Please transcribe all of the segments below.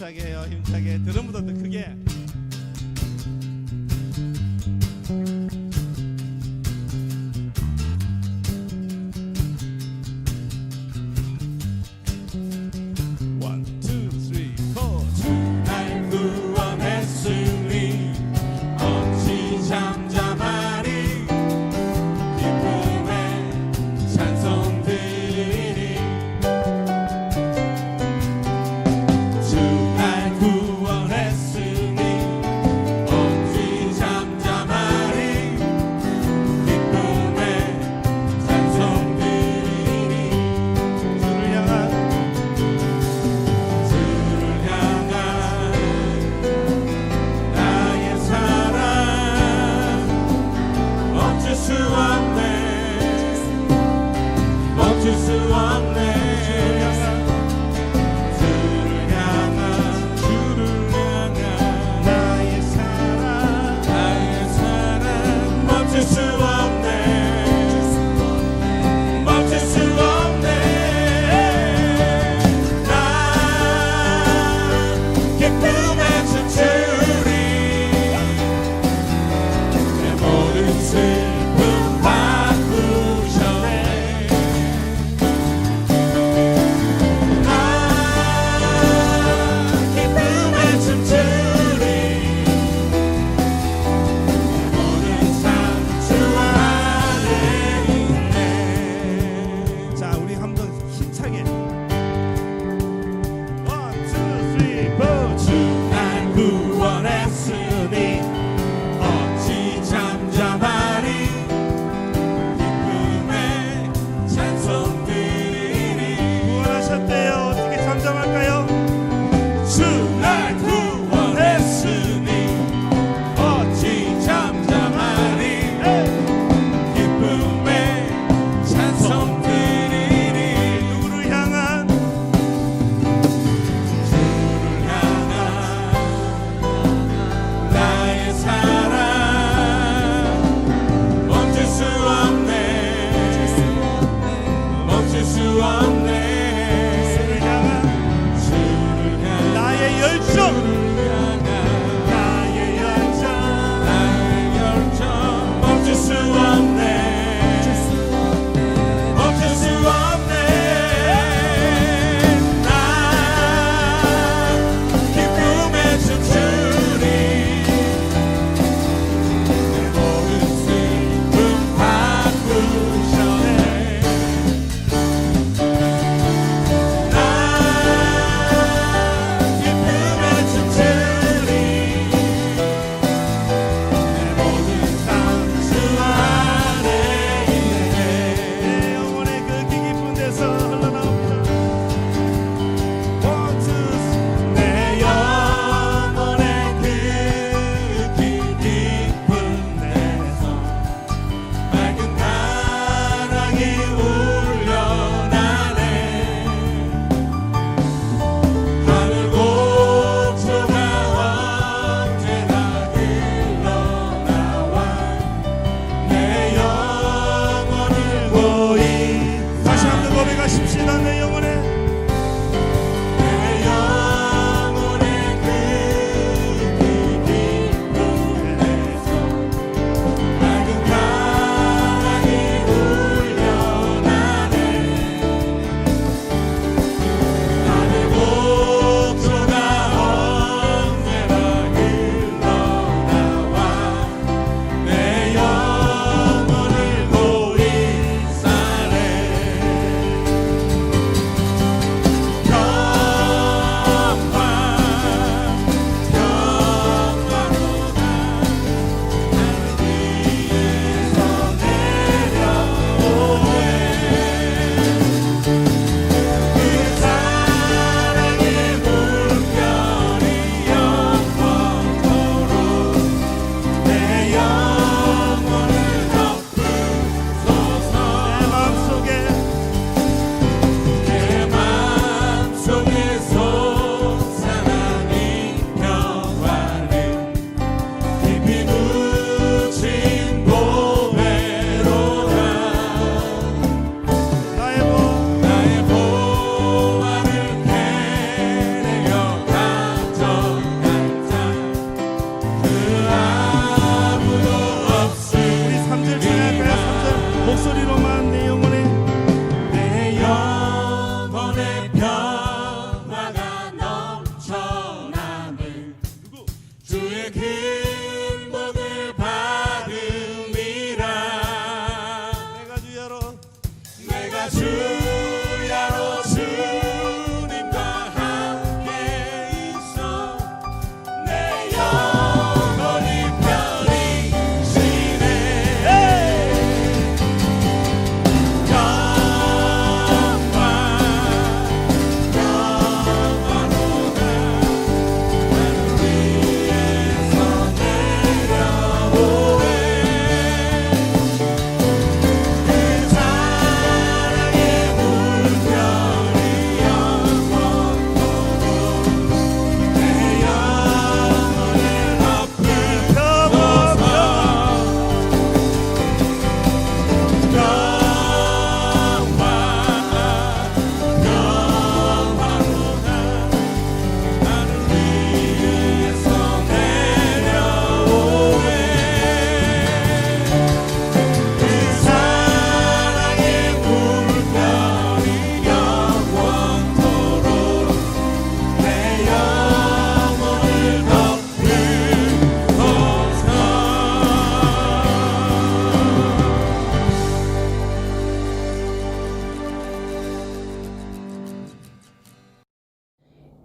힘차게 해요. 힘차게. 드럼보다 더 크게. One, two, three, four. 날 구원했으니 어찌 잠잠하리. 기쁨의 찬송 드리리. 주 날 구원했으니 어찌 잠잠하리. 기쁨의 찬송 드리리. 주를 향한 나의 사랑 멈출 수 없네. 멈출 수 없네. 주를 향한 나의 사랑 나의 사랑 멈출 수 없네. 멈출 수 없네. 난 기쁨에 춤추리. 내 모든 슬픔 바꾸셨네. 난 기쁨에 춤추리. 내 모든 삶 주 안에 있네. 자, 우리 한번 힘차게. One, two, three, four. 주 날 구원했으니 어찌 잠잠하리. 기쁨의 찬송 드리리. 구원하셨대요. 어떻게 잠잠할까요? 주 날 구원했으니 어찌 잠잠하리. 기쁨의 찬송 드리리. 누구를 향한 주를 향한 나의 사랑 멈출 수 없네. 멈출 수 없네. 주를 향한 주를 향한 나의 열정. 나의 열정. 나의 열정 멈출 수 없네. 멈출 수 없네. 난 기쁨에 춤추리. 내 모든 슬픔 바꾸셨네. 난 기쁨에 춤추리. 내 모든 삶 주 안에 있네. 내 영혼의 그 깊은 데서 흘러나옵니다. One, two, three. 내 영혼의 그 깊은 데서 맑은 가랑이 울려나네. 하늘 곡조가 언제나 흘러나와 내 영혼을 보인 다시 한번 고백하십시다. 내 영혼의 내 영혼의 그 깊은 데서 맑은 가랑이 울려나네. 하늘 곡조가 언제나 흘러나와 내 영혼을 보인 사래. 주야로 주님과 함께 있어 내 영혼이 편히 쉬네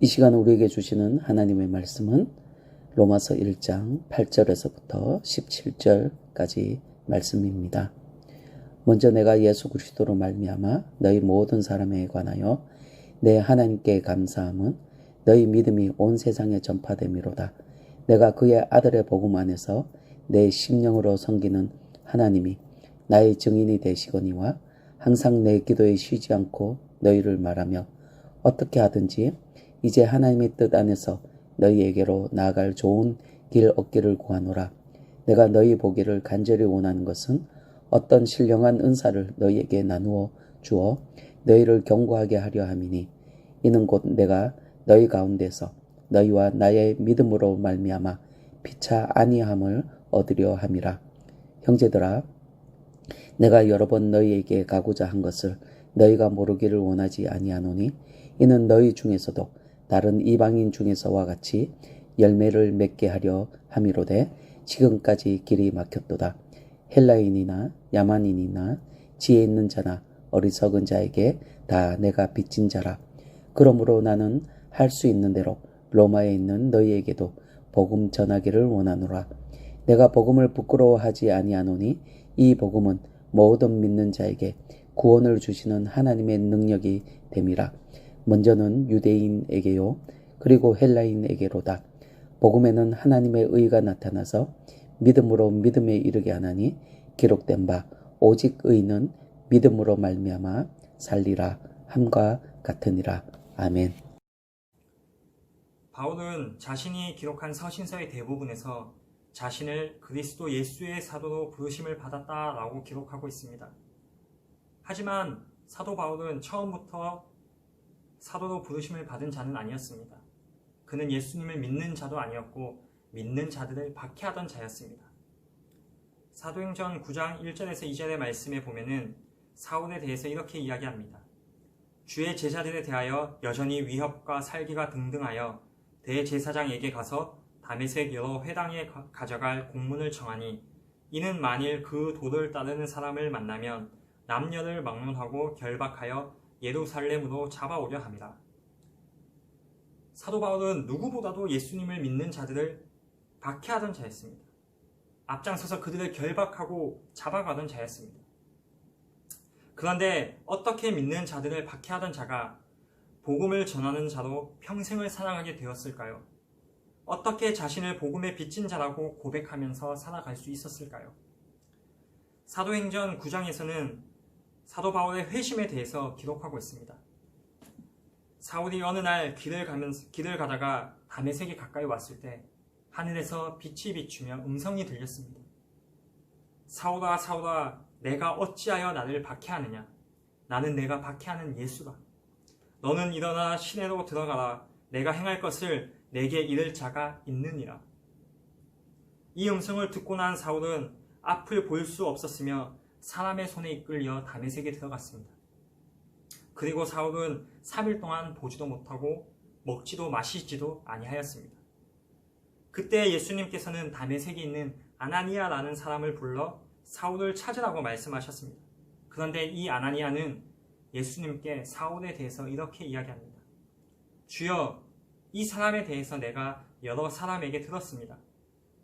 이 시간 우리에게 주시는 하나님의 말씀은 로마서 1장 8절에서부터 17절까지 말씀입니다. 먼저 내가 예수 그리스도로 말미암아 너희 모든 사람에 관하여 내 하나님께 감사함은 너희 믿음이 온 세상에 전파됨이로다. 내가 그의 아들의 복음 안에서 내 심령으로 섬기는 하나님이 나의 증인이 되시거니와 항상 내 기도에 쉬지 않고 너희를 말하며 어떻게 하든지 이제 하나님의 뜻 안에서 너희에게로 나아갈 좋은 길 얻기를 구하노라. 내가 너희 보기를 간절히 원하는 것은 어떤 신령한 은사를 너희에게 나누어 주어 너희를 경고하게 하려 함이니 이는 곧 내가 너희 가운데서 너희와 나의 믿음으로 말미암아 피차 아니함을 얻으려 함이라. 형제들아, 내가 여러 번 너희에게 가고자 한 것을 너희가 모르기를 원하지 아니하노니 이는 너희 중에서도 다른 이방인 중에서와 같이 열매를 맺게 하려 함이로되 지금까지 길이 막혔도다. 헬라인이나 야만인이나 지혜 있는 자나 어리석은 자에게 다 내가 빚진 자라. 그러므로 나는 할 수 있는 대로 로마에 있는 너희에게도 복음 전하기를 원하노라. 내가 복음을 부끄러워하지 아니하노니 이 복음은 모든 믿는 자에게 구원을 주시는 하나님의 능력이 됨이라. 먼저는 유대인에게요 그리고 헬라인에게로다. 복음에는 하나님의 의가 나타나서 믿음으로 믿음에 이르게 하나니 기록된 바 오직 의는 믿음으로 말미암아 살리라 함과 같으니라. 아멘. 바울은 자신이 기록한 서신서의 대부분에서 자신을 그리스도 예수의 사도로 부르심을 받았다라고 기록하고 있습니다. 하지만 사도 바울은 처음부터 사도로 부르심을 받은 자는 아니었습니다. 그는 예수님을 믿는 자도 아니었고 믿는 자들을 박해하던 자였습니다. 사도행전 9장 1절에서 2절의 말씀에 보면은 사울에 대해서 이렇게 이야기합니다. 주의 제자들에 대하여 여전히 위협과 살기가 등등하여 대제사장에게 가서 다메섹 여러 회당에 가져갈 공문을 청하니 이는 만일 그 도를 따르는 사람을 만나면 남녀를 막론하고 결박하여 예루살렘으로 잡아오려 함이라. 사도 바울은 누구보다도 예수님을 믿는 자들을 박해하던 자였습니다. 앞장서서 그들을 결박하고 잡아가던 자였습니다. 그런데 어떻게 믿는 자들을 박해하던 자가 복음을 전하는 자로 평생을 살아가게 되었을까요? 어떻게 자신을 복음에 빚진 자라고 고백하면서 살아갈 수 있었을까요? 사도행전 9장에서는 사도 바울의 회심에 대해서 기록하고 있습니다. 사울이 어느 날 길을 가다가 다메섹에 가까이 왔을 때 하늘에서 빛이 비추며 음성이 들렸습니다. 사울아 사울아 내가 어찌하여 나를 박해하느냐? 나는 내가 박해하는 예수다. 너는 일어나 시내로 들어가라. 내가 행할 것을 내게 이를 자가 있느니라. 이 음성을 듣고 난 사울은 앞을 볼 수 없었으며 사람의 손에 이끌려 다메섹에 들어갔습니다. 그리고 사울은 3일 동안 보지도 못하고 먹지도 마시지도 아니하였습니다. 그때 예수님께서는 다메섹에 있는 아나니아라는 사람을 불러 사울을 찾으라고 말씀하셨습니다. 그런데 이 아나니아는 예수님께 사울에 대해서 이렇게 이야기합니다. 주여, 이 사람에 대해서 내가 여러 사람에게 들었습니다.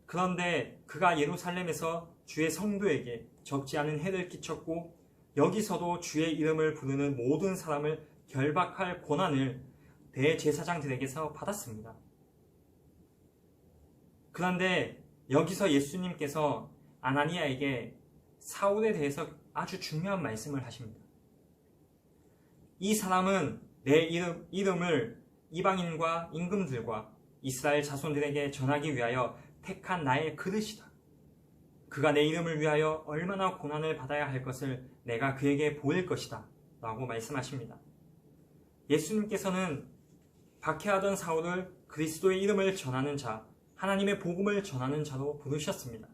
그런데 그가 예루살렘에서 주의 성도에게 적지 않은 해를 끼쳤고 여기서도 주의 이름을 부르는 모든 사람을 결박할 권한을 대제사장들에게서 받았습니다. 그런데 여기서 예수님께서 아나니아에게 사울에 대해서 아주 중요한 말씀을 하십니다. 이 사람은 내 이름을 이방인과 임금들과 이스라엘 자손들에게 전하기 위하여 택한 나의 그릇이다. 그가 내 이름을 위하여 얼마나 고난을 받아야 할 것을 내가 그에게 보일 것이다 라고 말씀하십니다. 예수님께서는 박해하던 사울을 그리스도의 이름을 전하는 자, 하나님의 복음을 전하는 자로 부르셨습니다.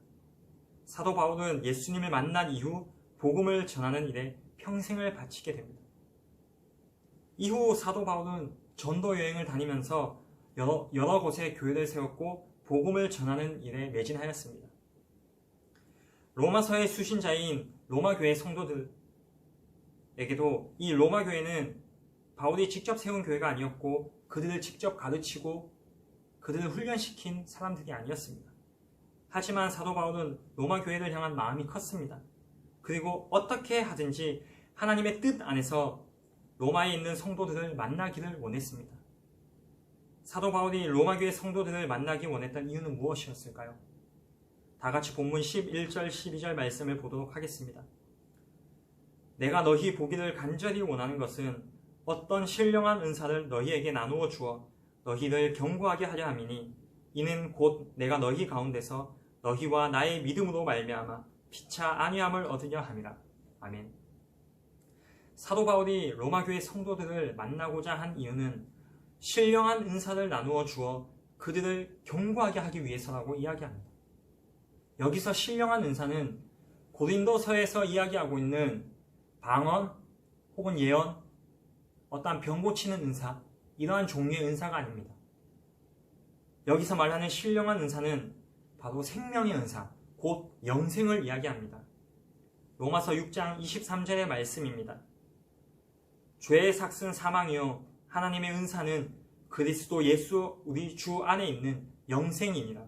사도 바울은 예수님을 만난 이후 복음을 전하는 일에 평생을 바치게 됩니다. 이후 사도 바울은 전도 여행을 다니면서 여러 곳에 교회를 세웠고 복음을 전하는 일에 매진하였습니다. 로마서의 수신자인 로마교회 성도들에게도 이 로마교회는 바울이 직접 세운 교회가 아니었고 그들을 직접 가르치고 그들을 훈련시킨 사람들이 아니었습니다. 하지만 사도 바울은 로마교회를 향한 마음이 컸습니다. 그리고 어떻게 하든지 하나님의 뜻 안에서 로마에 있는 성도들을 만나기를 원했습니다. 사도 바울이 로마교회 성도들을 만나기 원했던 이유는 무엇이었을까요? 다 같이 본문 11절 12절 말씀을 보도록 하겠습니다. 내가 너희 보기를 간절히 원하는 것은 어떤 신령한 은사를 너희에게 나누어 주어 너희를 견고하게 하려 함이니 이는 곧 내가 너희 가운데서 너희와 나의 믿음으로 말미암아 피차 안위함을 얻으려 함이라. 아멘. 사도 바울이 로마교회 성도들을 만나고자 한 이유는 신령한 은사를 나누어 주어 그들을 견고하게 하기 위해서라고 이야기합니다. 여기서 신령한 은사는 고린도서에서 이야기하고 있는 방언 혹은 예언, 어떠한 병 고치는 은사, 이러한 종류의 은사가 아닙니다. 여기서 말하는 신령한 은사는 바로 생명의 은사, 곧 영생을 이야기합니다. 로마서 6장 23절의 말씀입니다. 죄의 삭은 사망이요 하나님의 은사는 그리스도 예수 우리 주 안에 있는 영생이니라.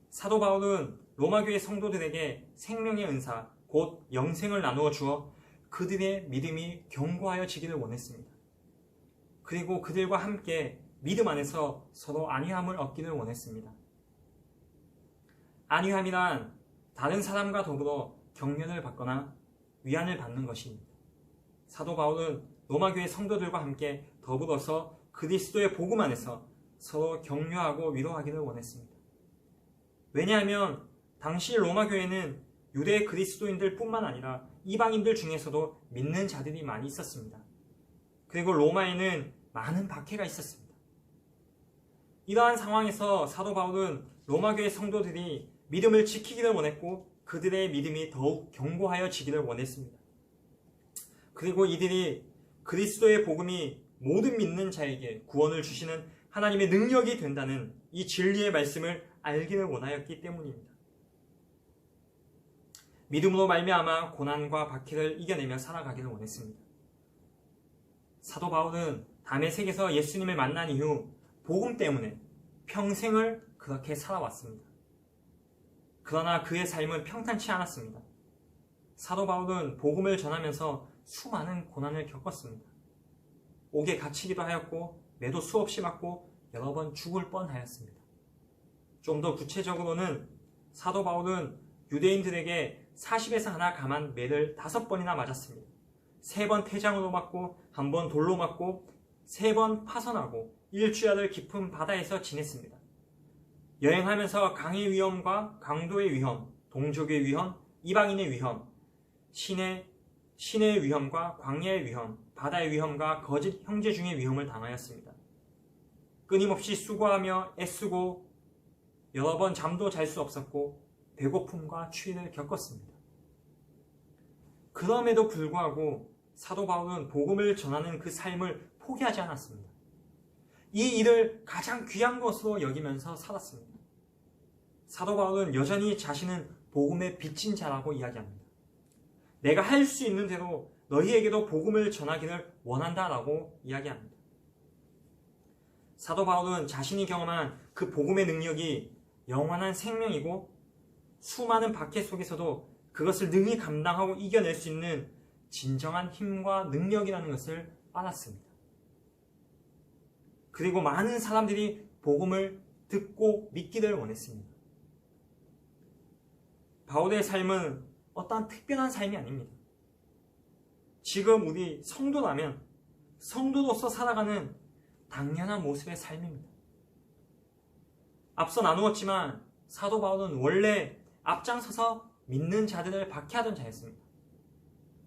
사도 바울은 로마교회 성도들에게 생명의 은사, 곧 영생을 나누어 주어 그들의 믿음이 견고하여지기를 원했습니다. 그리고 그들과 함께 믿음 안에서 서로 안위함을 얻기를 원했습니다. 안위함이란 다른 사람과 더불어 격려를 받거나 위안을 받는 것입니다. 사도 바울은 로마교회 성도들과 함께 더불어서 그리스도의 복음 안에서 서로 격려하고 위로하기를 원했습니다. 왜냐하면 당시 로마교회는 유대 그리스도인들 뿐만 아니라 이방인들 중에서도 믿는 자들이 많이 있었습니다. 그리고 로마에는 많은 박해가 있었습니다. 이러한 상황에서 사도 바울은 로마교회 성도들이 믿음을 지키기를 원했고 그들의 믿음이 더욱 견고하여지기를 원했습니다. 그리고 이들이 그리스도의 복음이 모든 믿는 자에게 구원을 주시는 하나님의 능력이 된다는 이 진리의 말씀을 알기를 원하였기 때문입니다. 믿음으로 말미암아 고난과 박해를 이겨내며 살아가기를 원했습니다. 사도 바울은 다메섹에서 예수님을 만난 이후 복음 때문에 평생을 그렇게 살아왔습니다. 그러나 그의 삶은 평탄치 않았습니다. 사도 바울은 복음을 전하면서 수많은 고난을 겪었습니다. 옥에 갇히기도 하였고 매도 수없이 맞고 여러 번 죽을 뻔하였습니다. 좀 더 구체적으로는 사도 바울은 유대인들에게 40에서 하나 감한 매를 5번이나 맞았습니다. 3번 태장으로 맞고 1번 돌로 맞고 3번 파선하고 일주일을 깊은 바다에서 지냈습니다. 여행하면서 강의 위험과 강도의 위험, 동족의 위험, 이방인의 위험, 신의 위험과 광야의 위험, 바다의 위험과 거짓 형제 중의 위험을 당하였습니다. 끊임없이 수고하며 애쓰고 여러 번 잠도 잘 수 없었고 배고픔과 추위를 겪었습니다. 그럼에도 불구하고 사도 바울은 복음을 전하는 그 삶을 포기하지 않았습니다. 이 일을 가장 귀한 것으로 여기면서 살았습니다. 사도 바울은 여전히 자신은 복음의 빚진 자라고 이야기합니다. 내가 할 수 있는 대로 너희에게도 복음을 전하기를 원한다라고 이야기합니다. 사도 바울은 자신이 경험한 그 복음의 능력이 영원한 생명이고 수많은 박해 속에서도 그것을 능히 감당하고 이겨낼 수 있는 진정한 힘과 능력이라는 것을 알았습니다. 그리고 많은 사람들이 복음을 듣고 믿기를 원했습니다. 바울의 삶은 어떠한 특별한 삶이 아닙니다. 지금 우리 성도라면 성도로서 살아가는 당연한 모습의 삶입니다. 앞서 나누었지만 사도 바울은 원래 앞장서서 믿는 자들을 박해하던 자였습니다.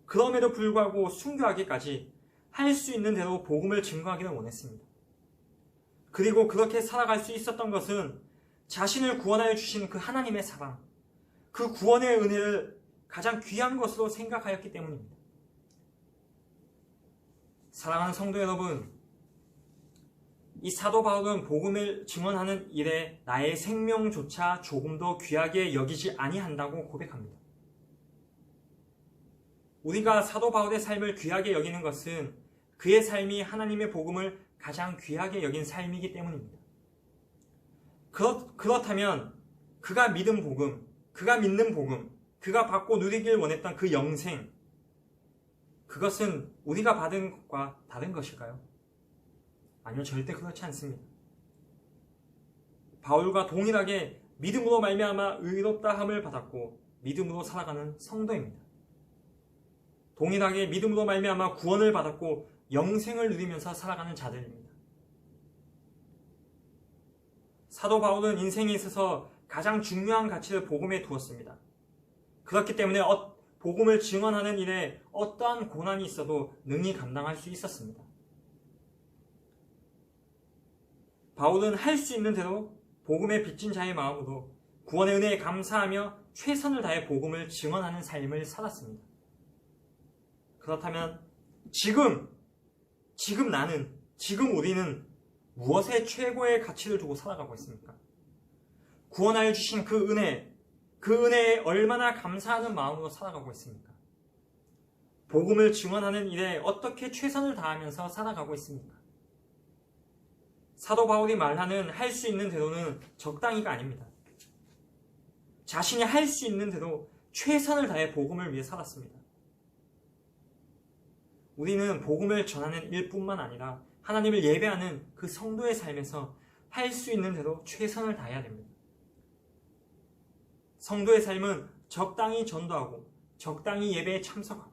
그럼에도 불구하고 순교하기까지 할 수 있는 대로 복음을 증거하기를 원했습니다. 그리고 그렇게 살아갈 수 있었던 것은 자신을 구원하여 주신 그 하나님의 사랑, 그 구원의 은혜를 가장 귀한 것으로 생각하였기 때문입니다. 사랑하는 성도 여러분, 이 사도 바울은 복음을 증언하는 일에 나의 생명조차 조금도 귀하게 여기지 아니한다고 고백합니다. 우리가 사도 바울의 삶을 귀하게 여기는 것은 그의 삶이 하나님의 복음을 가장 귀하게 여긴 삶이기 때문입니다. 그렇다면 그가 믿은 복음, 그가 믿는 복음, 그가 받고 누리길 원했던 그 영생, 그것은 우리가 받은 것과 다른 것일까요? 아니요, 절대 그렇지 않습니다. 바울과 동일하게 믿음으로 말미암아 의롭다함을 받았고 믿음으로 살아가는 성도입니다. 동일하게 믿음으로 말미암아 구원을 받았고 영생을 누리면서 살아가는 자들입니다. 사도 바울은 인생에 있어서 가장 중요한 가치를 복음에 두었습니다. 그렇기 때문에 복음을 증언하는 일에 어떠한 고난이 있어도 능히 감당할 수 있었습니다. 바울은 할 수 있는 대로 복음에 빚진 자의 마음으로 구원의 은혜에 감사하며 최선을 다해 복음을 증언하는 삶을 살았습니다. 그렇다면 지금 우리는 무엇에 최고의 가치를 두고 살아가고 있습니까? 구원하여 주신 그 은혜에 얼마나 감사하는 마음으로 살아가고 있습니까? 복음을 증언하는 일에 어떻게 최선을 다하면서 살아가고 있습니까? 사도 바울이 말하는 할 수 있는 대로는 적당히가 아닙니다. 자신이 할 수 있는 대로 최선을 다해 복음을 위해 살았습니다. 우리는 복음을 전하는 일뿐만 아니라 하나님을 예배하는 그 성도의 삶에서 할 수 있는 대로 최선을 다해야 됩니다. 성도의 삶은 적당히 전도하고 적당히 예배에 참석하고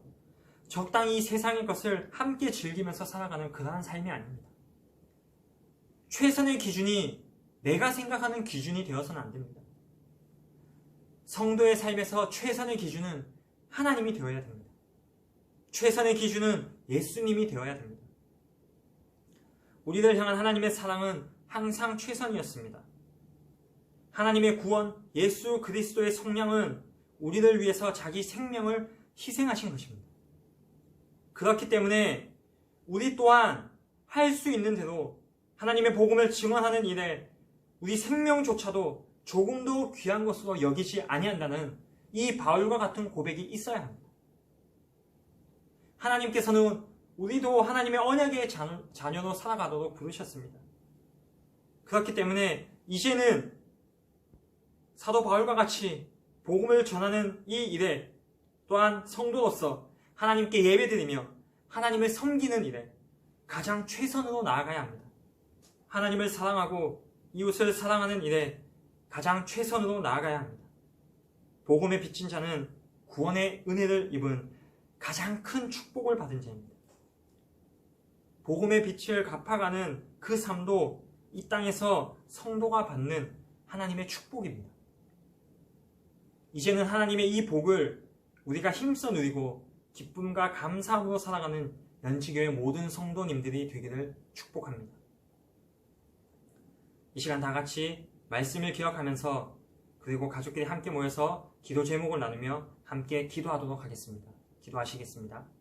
적당히 세상의 것을 함께 즐기면서 살아가는 그러한 삶이 아닙니다. 최선의 기준이 내가 생각하는 기준이 되어서는 안 됩니다. 성도의 삶에서 최선의 기준은 하나님이 되어야 됩니다. 최선의 기준은 예수님이 되어야 됩니다. 우리를 향한 하나님의 사랑은 항상 최선이었습니다. 하나님의 구원, 예수 그리스도의 속량은 우리를 위해서 자기 생명을 희생하신 것입니다. 그렇기 때문에 우리 또한 할 수 있는 대로 하나님의 복음을 증언하는 일에 우리 생명조차도 조금도 귀한 것으로 여기지 아니한다는 이 바울과 같은 고백이 있어야 합니다. 하나님께서는 우리도 하나님의 언약의 자녀로 살아가도록 부르셨습니다. 그렇기 때문에 이제는 사도 바울과 같이 복음을 전하는 이 일에 또한 성도로서 하나님께 예배드리며 하나님을 섬기는 일에 가장 최선으로 나아가야 합니다. 하나님을 사랑하고 이웃을 사랑하는 일에 가장 최선으로 나아가야 합니다. 복음에 빚진 자는 구원의 은혜를 입은 가장 큰 축복을 받은 자입니다. 복음의 빛을 갚아가는 그 삶도 이 땅에서 성도가 받는 하나님의 축복입니다. 이제는 하나님의 이 복을 우리가 힘써 누리고 기쁨과 감사함으로 살아가는 연지교회 모든 성도님들이 되기를 축복합니다. 이 시간 다 같이 말씀을 기억하면서 그리고 가족끼리 함께 모여서 기도 제목을 나누며 함께 기도하도록 하겠습니다. 기도하시겠습니다.